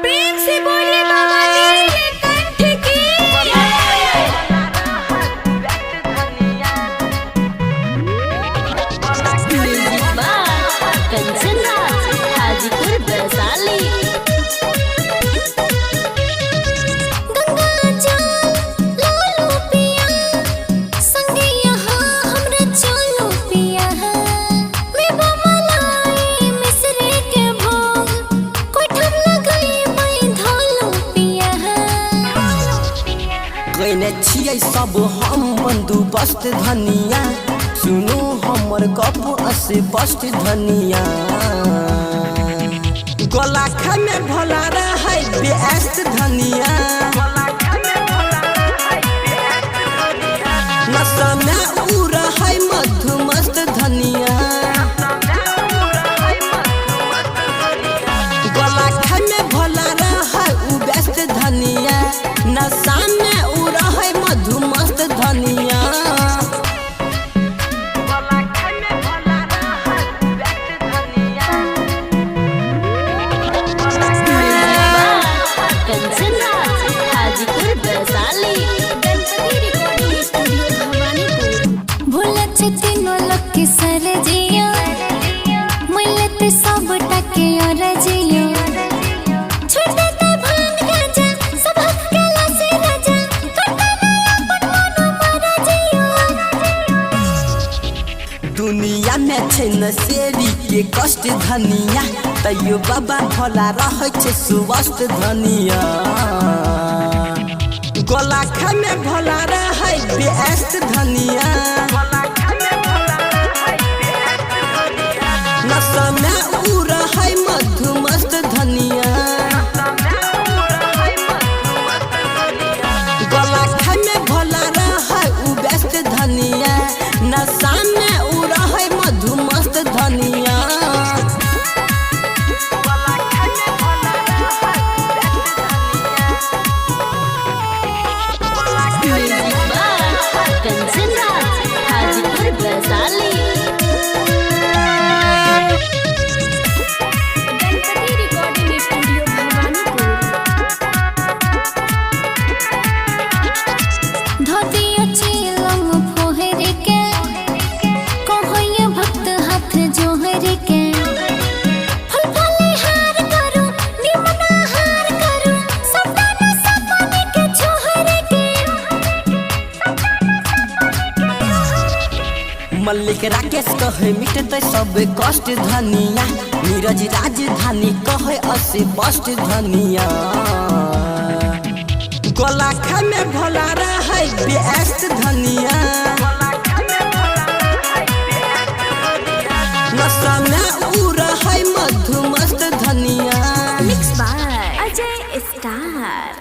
प्रेम से बोलिए बाबा नीलकंठ की म्यूजिक बाय कंचन राज हाजीपुर वैशाली। गंगा जल लालो पिया संगे यहाँ हमरा चलो पिया मैं बमलाई मिसरे के भोग कोठम लगाई मैं धोलो पिया। कहने छियै सब हम बंदोबस्त धनिया, सुनो हमर गप अस्पष्ट धनिया। गला में भला रहे व्यस्त धनिया, नशा में उ रहे मधुमस्त धनिया। गला में भला रहे उ व्यस्त धनिया, नशा में उ रहे मधुमस्त धनिया। कंचन राज हाजीपुर वैशाली। Ganpati recording studio Bhawanipur. भोला छतिनो लक्की सर जिया मिलत सब टके और जिया छोटे ते भांग गाजा सब हकला से राजा कटा अपन मनो मारा जिया। दुनिया में छै नशेरी के कष्ट धनिया, तैयो बाबा भला रहे छै सुवस्थ धनिया। गला में भला रहे व्यस्त धनिया, नशा में उ रहे मधुमस्त धनिया। गला में भला रहे उ व्यस्त धनिया, नशा में उ रहे मधुमस्त धनिया। Music by Kanchan Raj Hajipur Vaishali. Ganpati recording studio Bhawanipur. धोती चिलम फोहर के कहैया भक्त हाथ जोहर के फल फले हार करू निमना हार करू सपना सपने के छोहर के। मल्लिक राकेश कहे मिटते सब कष्ट धनिया, नीरज राजधानी कहे अस्पष्ट धनिया। गला में भला रहे व्यस्त धनिया,